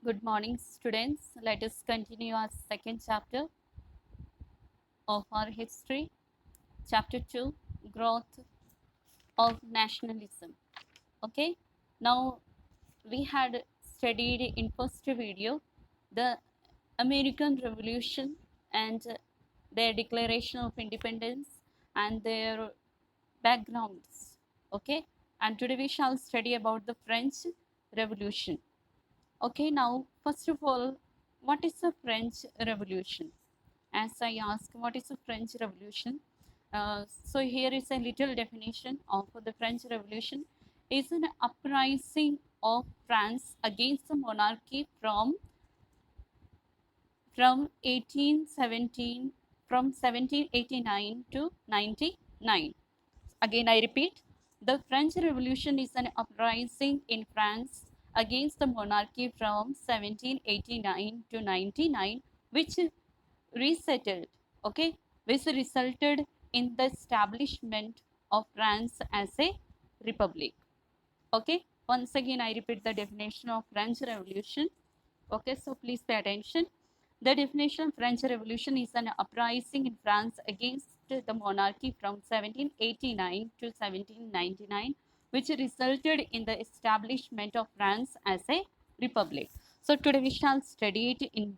Good morning, students. Let us continue our second chapter of our history. Chapter 2, Growth of Nationalism. Okay, now we had studied in first video the American Revolution and their Declaration of Independence and their backgrounds. Okay, and today we shall study about the French Revolution. Okay, now first of all, what is the French Revolution? As I ask, what is the French Revolution? So here is a little definition of the French Revolution. Is an uprising of France against the monarchy from 1817 from 1789 to 99. Again, I repeat, the French Revolution is an uprising in France against the monarchy from 1789 to 99, which resettled, okay, which resulted in the establishment of France as a republic. Okay, once again, I repeat the definition of French Revolution. Okay, so please pay attention. The definition of French Revolution is an uprising in France against the monarchy from 1789 to 1799, which resulted in the establishment of France as a republic. So today we shall study it in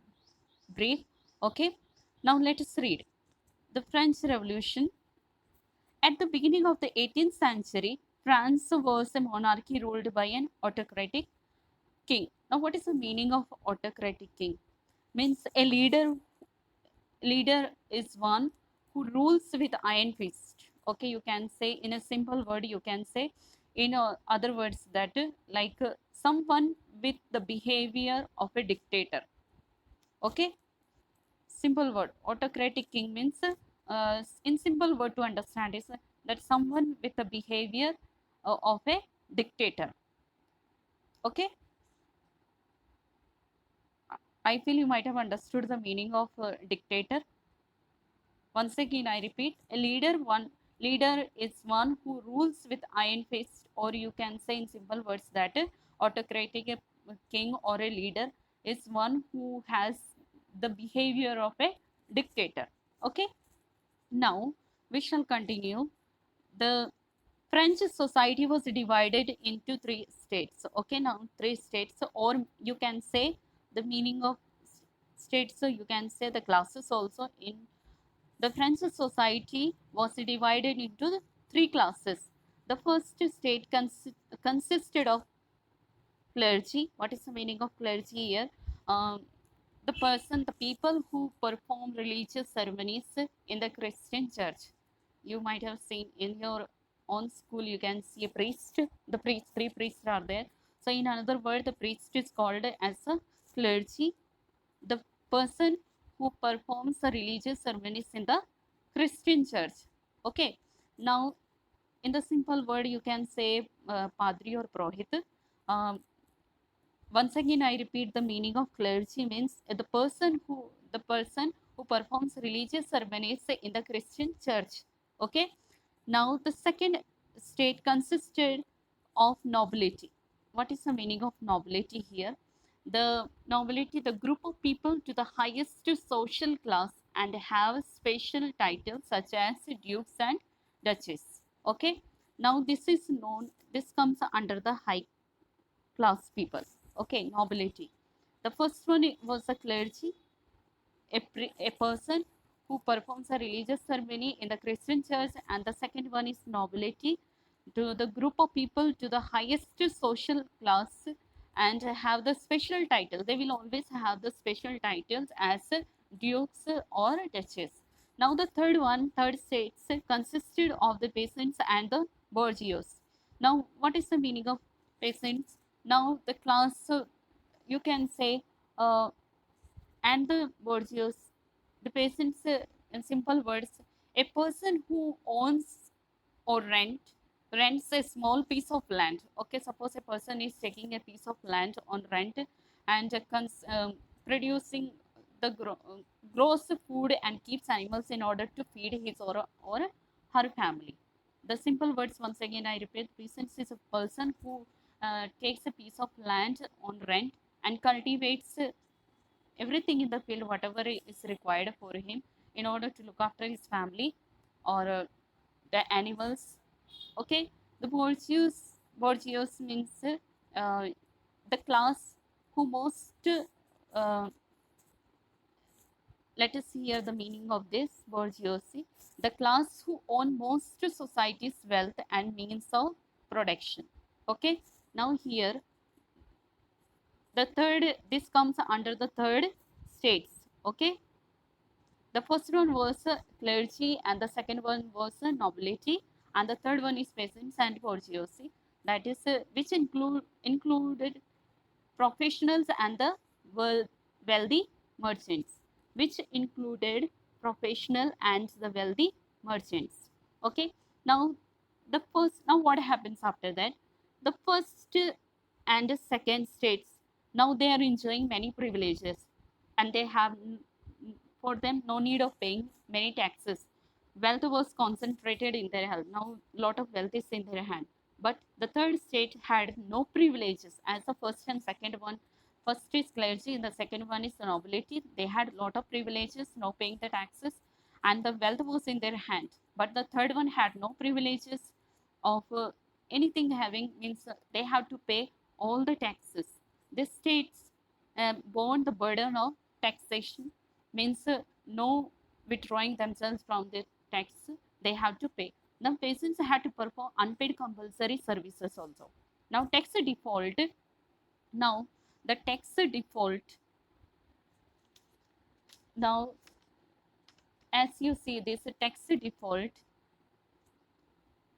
brief. Okay, now let us read. The French Revolution. At the beginning of the 18th century, France was a monarchy ruled by an autocratic king. Now, what is the meaning of autocratic king? Means a leader is one who rules with iron fist. Okay, you can say in a simple word, you can say in other words that someone with the behavior of a dictator. Okay, simple word autocratic king means in simple word to understand is that someone with the behavior of a dictator. Okay, I feel you might have understood the meaning of dictator. Once again, I repeat, one leader is one who rules with iron fist, or you can say in simple words that autocratic king or a leader is one who has the behavior of a dictator. Okay, now we shall continue. The French society was divided into three states. Okay, now three states, or you can say the meaning of states, so you can say the classes also. In the French society was divided into the three classes. The first state consisted of clergy. What is the meaning of clergy here? Um, the people who perform religious ceremonies in the Christian church. You might have seen in your own school, you can see a priest. The priest, three priests are there. So, in another word, the priest is called as a clergy, the person who performs the religious ceremonies in the Christian church. Okay, now in the simple word, you can say Padri or Prohit. Um, Once again, I repeat the meaning of clergy means the person who performs religious ceremonies in the Christian church. Okay, now the second state consisted of nobility. What is the meaning of nobility here? The nobility, the group of people to the highest social class and have special titles such as dukes and duchess. Okay, now this comes under the high class people. Okay, nobility. The first one was the clergy, a person who performs a religious ceremony in the Christian church, and the second one is nobility, to the group of people to the highest social class and have the special title. They will always have the special titles as dukes or duchess. Now the third states consisted of the peasants and the bourgeois. Now what is the meaning of peasants? Now the class, you can say, uh, and the bourgeois, the peasants, in simple words, a person who owns or rents a small piece of land. Okay, suppose a person is taking a piece of land on rent and producing the grows food and keeps animals in order to feed his or her family. The simple words, once again I repeat, peasants is a person who takes a piece of land on rent and cultivates everything in the field, whatever is required for him in order to look after his family or the animals. Okay, the bourgeois means the class who most uh, let us hear the meaning of this bourgeoisie, the class who own most society's wealth and means of production. Okay, now here the third, this comes under the third states. Okay, the first one was clergy, and the second one was nobility, and the third one is peasants and bourgeoisie. That is, which included professionals and the wealthy merchants, which included professional and the wealthy merchants. Okay, now now what happens after that? The first and second states, now they are enjoying many privileges, and they have for them no need of paying many taxes. Wealth was concentrated in their hand. Now lot of wealth is in their hand, but the third state had no privileges as the first and second one. First is clergy, and the second one is the nobility. They had a lot of privileges, no paying the taxes, and the wealth was in their hand. But the third one had no privileges of anything having, means they have to pay all the taxes. The states borne the burden of taxation, means no withdrawing themselves from the tax, they have to pay. The peasants had to perform unpaid compulsory services also. Now tax default. Now the tax default. Now as you see, this tax default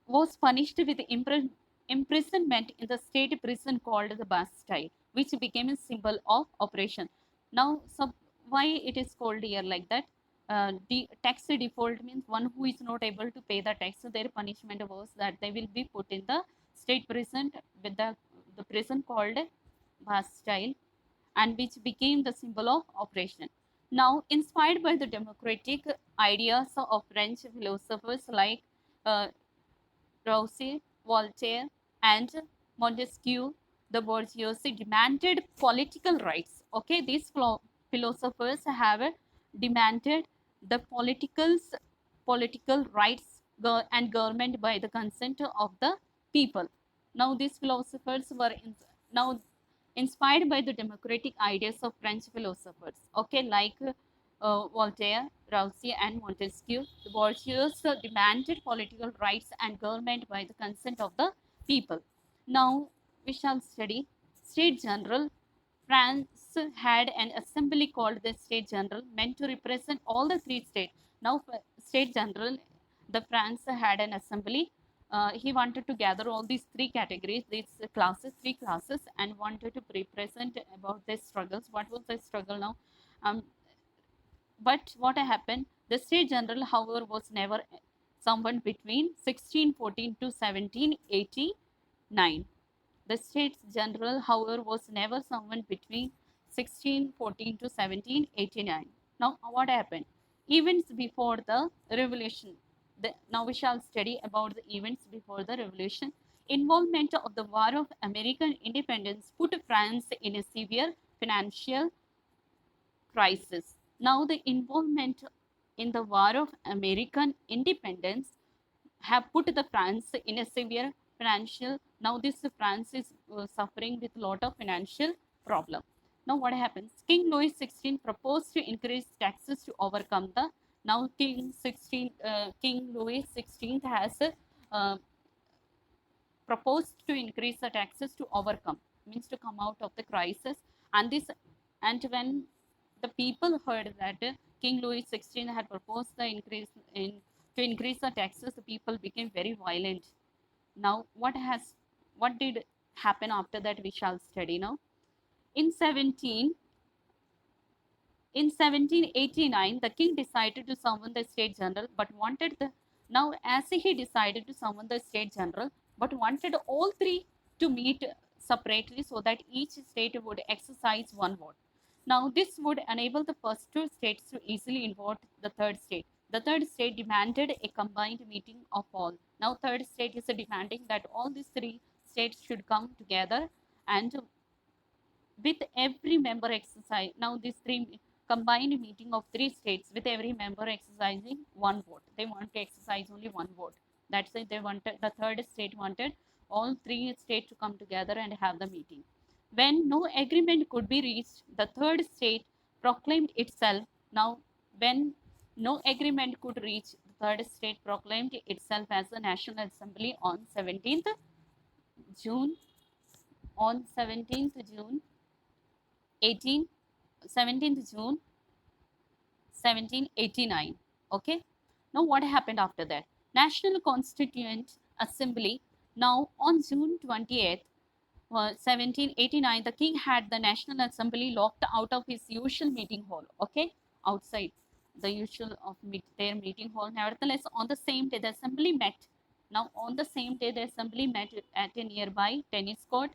was punished with imprisonment in the state prison called the Bastille, which became a symbol of oppression. Now, why it is called here like that? The tax default means one who is not able to pay the tax. So their punishment was that they will be put in the state prison with the prison called Bastille, and which became the symbol of oppression. Now, inspired by the democratic ideas of French philosophers like uh, Rousseau, Voltaire, and Montesquieu, the bourgeoisie demanded political rights. Okay, these philosophers have demanded the political rights and government by the consent of the people. Now, these philosophers were now inspired by the democratic ideas of French philosophers. Okay, like Voltaire, Rousseau, and Montesquieu, the bourgeois demanded political rights and government by the consent of the people. Now we shall study State General. France had an assembly called the State General, meant to represent all the three states. Now, State General, the France had an assembly. He wanted to gather all these three classes, and wanted to represent about their struggles. What was the struggle now? Um, but what happened? The State General, however, was never someone between 1614 to 1789. The States General, however, was never someone between 1614 to 1789. Now, what happened? Events before the revolution. Now, we shall study about the events before the revolution. Involvement of the War of American Independence put France in a severe financial crisis. Now, the involvement in the War of American Independence have put the France in a severe financial. Now, this France is suffering with a lot of financial problem. Now, what happens? King Louis XVI proposed to increase taxes to overcome the. Now, King Louis XVI has uh, proposed to increase the taxes to overcome, means to come out of the crisis. And this, and when the people heard that King Louis XVI had proposed the increase in to increase the taxes, the people became very violent. Now, what did happen after that? We shall study now. In 1789, the king decided to summon the state general, but wanted the now as he decided to summon the state general, but wanted all three to meet separately so that each state would exercise one vote. Now, this would enable the first two states to easily vote the third state. The third state demanded a combined meeting of all. Now, third state is demanding that all these three states should come together and with every member exercise. Now these three combined meeting of three states with every member exercising one vote. They want to exercise only one vote. That's it. They wanted, the third state wanted all three states to come together and have the meeting. When no agreement could be reached, the third state proclaimed itself. Now, when no agreement could reach, the third state proclaimed itself as the National Assembly on 17th June, on 17th June 18 17th June 1789. Okay. Now what happened after that? National Constituent Assembly. Now on June 28th, 1789, the king had the National Assembly locked out of his usual meeting hall. Okay, outside the usual of their meeting hall. Nevertheless, on the same day, the assembly met. Now, on the same day, the assembly met at a nearby tennis court,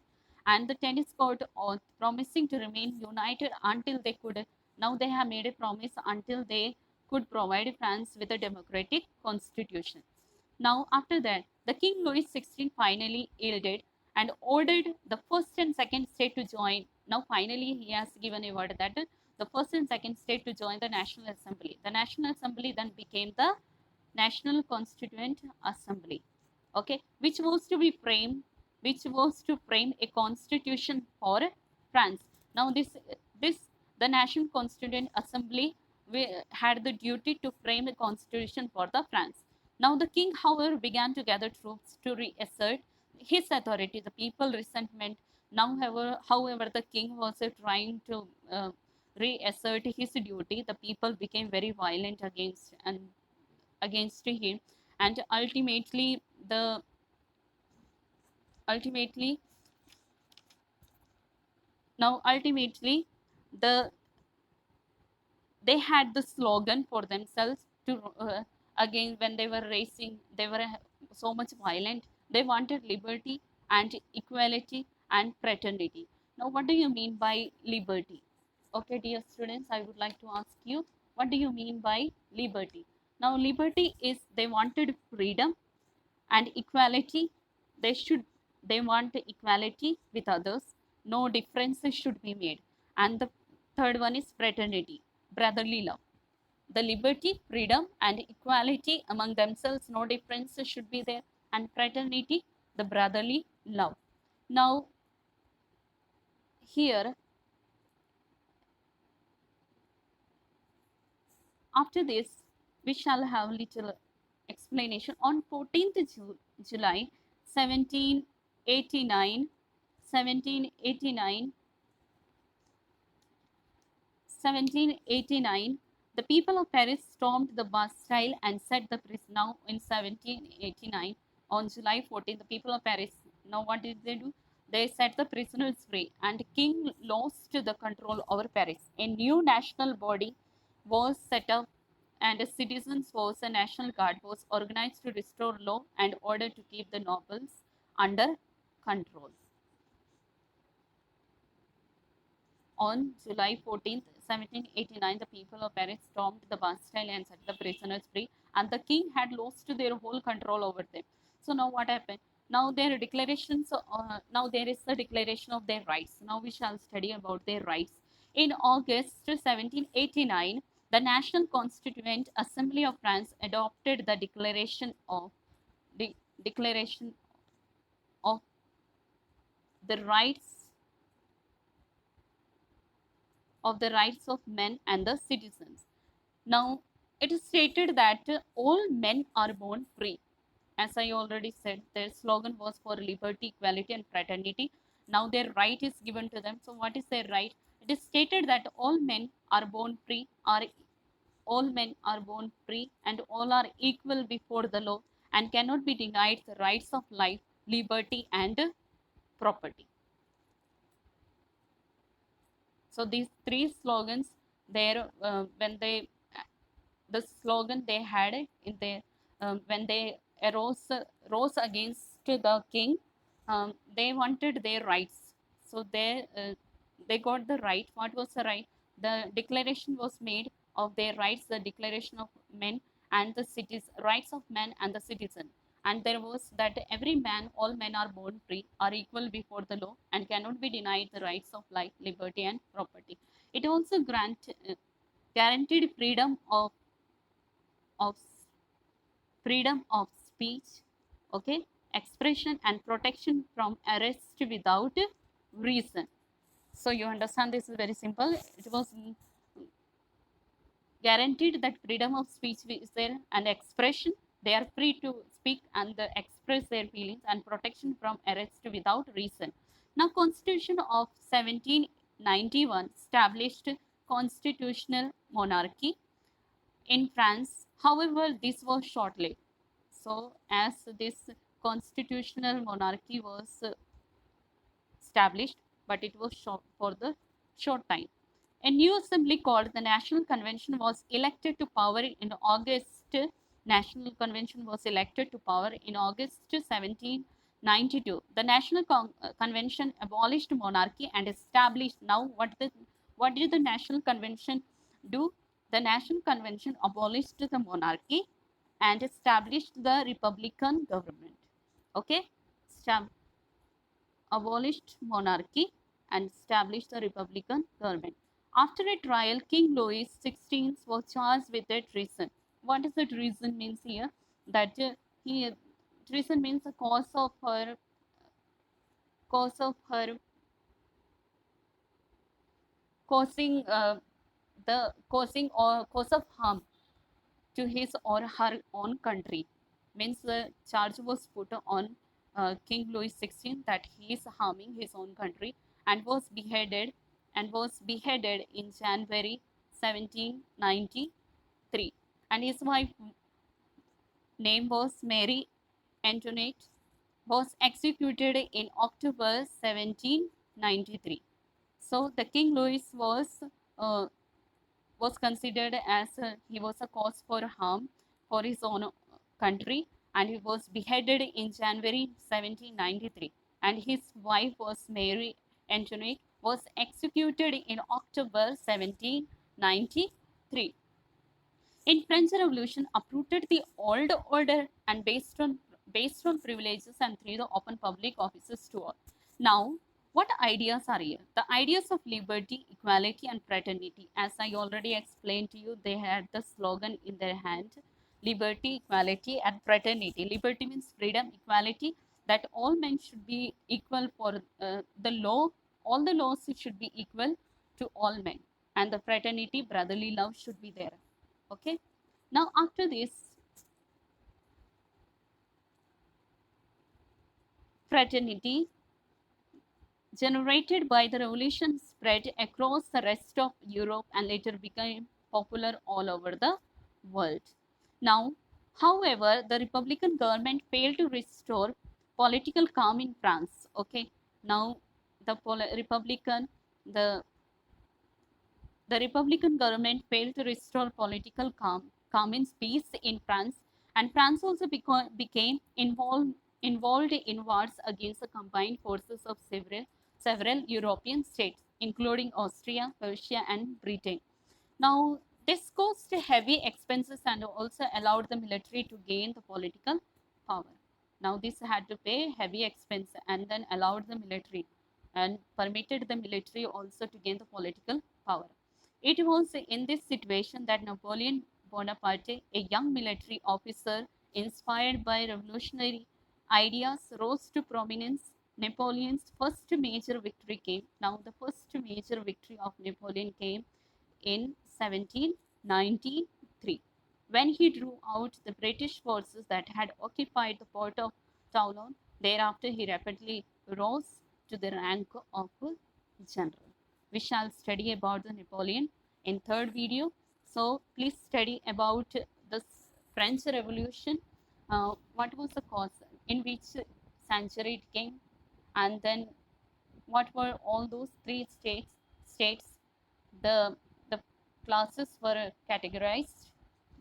and the tennis court, promising to remain united until they could. Now, they have made a promise until they could provide France with a democratic constitution. Now, after that, the King Louis XVI finally yielded and ordered the first and second state to join. Now, finally, he has given a word that the first and second state to join the National Assembly. The National Assembly then became the National Constituent Assembly, okay, which was to frame a constitution for France. Now, this the National Constituent Assembly had the duty to frame a constitution for the France. Now, the king, however, began to gather troops to reassert his authority. The people resentment. Now, however, the king was trying to reassert his duty. The people became very violent against him, and the ultimately ultimately the they had the slogan for themselves to again when they were racing, they were so much violent. They wanted liberty and equality and fraternity. Now what do you mean by liberty? Okay, dear students, I would like to ask you, what do you mean by liberty? Now liberty is, they wanted freedom and equality. They want equality with others. No differences should be made. And the third one is fraternity, brotherly love. The liberty, freedom and equality among themselves, no differences should be there. And fraternity, the brotherly love. Now here, after this, we shall have little explanation. On 14th July 1789, 1789, 1789, the people of Paris stormed the Bastille and set the prison. Now, in 1789, on July 14, the people of Paris, now what did they do? They set the prisoners free, and King lost the control over Paris. A new national body was set up, and a citizens force, a national guard, was organized to restore law and order to keep the nobles under control. On July 14th, 1789, the people of Paris stormed the Bastille and set the prisoners free, and the king had lost their whole control over them. So now what happened? Now their declarations. Now there is the declaration of their rights. Now we shall study about their rights. In August 1789, the National Constituent Assembly of France adopted the the Declaration of the rights of men and the citizens. Now, it is stated that all men are born free. As I already said, their slogan was for liberty, equality, and fraternity. Now, their right is given to them. So, what is their right? It is stated that all men are born free, and all are equal before the law, and cannot be denied the rights of life, liberty, and property. So, these three slogans, there when they the slogan they had in their when they rose against the king, they wanted their rights. So they got the right. What was the right? The declaration was made of their rights, the declaration of men and the cities, rights of men and the citizen. And there was that every man, all men are born free, are equal before the law, and cannot be denied the rights of life, liberty, and property. It also guaranteed of freedom of speech, okay, expression, and protection from arrest without reason. So you understand, this is very simple. It was guaranteed that freedom of speech is there and expression. They are free to speak and express their feelings, and protection from arrest without reason. Now, Constitution of 1791 established constitutional monarchy in France. However, this was short-lived. So, as this constitutional monarchy was established, but it was short for the short time. A new assembly called the National Convention was elected to power in August. National Convention was elected to power in August 1792. The National Convention abolished monarchy and established. Now, what did the National Convention do? The National Convention abolished the monarchy and established the Republican government. Okay, abolished monarchy and established the Republican government. After a trial, King Louis XVI was charged with a treason. What does the treason means here? That he treason means the cause of her causing the causing or cause of harm to his or her own country. Means the charge was put on King Louis XVI that he is harming his own country, and was beheaded in January 1793. And his wife name was Mary Antoinette, was executed in October 1793. So the King Louis uh, was considered as he was a cause for harm for his own country, and he was beheaded in January 1793. And his wife was Mary Antoinette, was executed in October 1793. In French Revolution, uprooted the old order and based on privileges and through the open public offices to all. Now, what ideas are here? The ideas of liberty, equality, and fraternity. As I already explained to you, they had the slogan in their hand: liberty, equality, and fraternity. Liberty means freedom, equality, that all men should be equal for the law, all the laws should be equal to all men, and the fraternity, brotherly love, should be there. Okay, now after this, fraternity generated by the revolution spread across the rest of Europe and later became popular all over the world. Now, however, the Republican government failed to restore political calm in France. Okay, now the the the Republican government failed to restore political calm and peace in France, and France also became involved in wars against the combined forces of several European states, including Austria, Prussia, and Britain. Now, this caused heavy expenses and also allowed the military to gain the political power. Now, this had to pay heavy expense and then allowed the military and permitted the military also to gain the political power. It was in this situation that Napoleon Bonaparte, a young military officer inspired by revolutionary ideas, rose to prominence. Napoleon's first major victory came. Now, the first major victory of Napoleon came in 1793 when he drew out the British forces that had occupied the port of Toulon. Thereafter, he rapidly rose to the rank of general. We shall study about the Napoleon in third video. So please study about the French Revolution. What was the cause? In which century it came? And then what were all those three states? The the classes were categorized.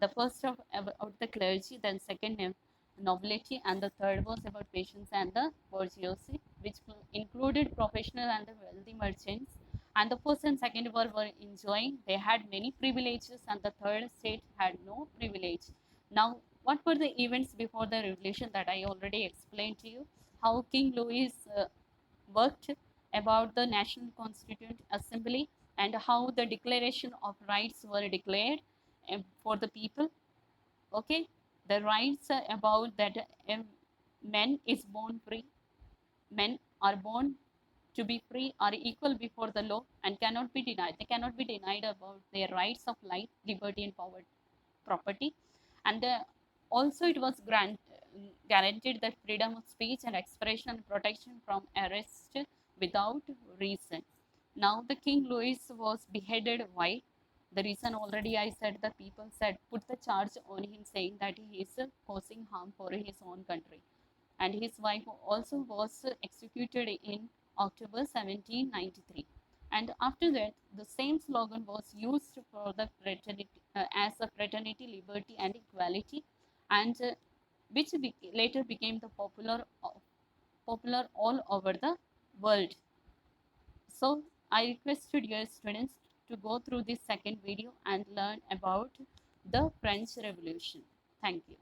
The first of about the clergy, then second nobility, and the third was about peasants and the bourgeoisie, which included professional and the wealthy merchants. And the first and second were enjoying; they had many privileges, and the third state had no privilege. Now, What were the events before the revolution that I already explained to you? How King Louis worked about the National Constituent Assembly and how the Declaration of Rights were declared for the people. Okay, the rights about that man is born free. Men are born to be free, are equal before the law and cannot be denied. They cannot be denied about their rights of life, liberty, and poverty, property. And also, it was guaranteed that freedom of speech and expression and protection from arrest without reason. Now, the King Louis was beheaded. Why? The reason already I said, the people said, put the charge on him, saying that he is causing harm for his own country. And his wife also was executed in October 1793. And after that, the same slogan was used for the fraternity, as a fraternity, liberty, and equality, and which later became the popular all over the world. So I requested your students to go through this second video and learn about the French Revolution. Thank you.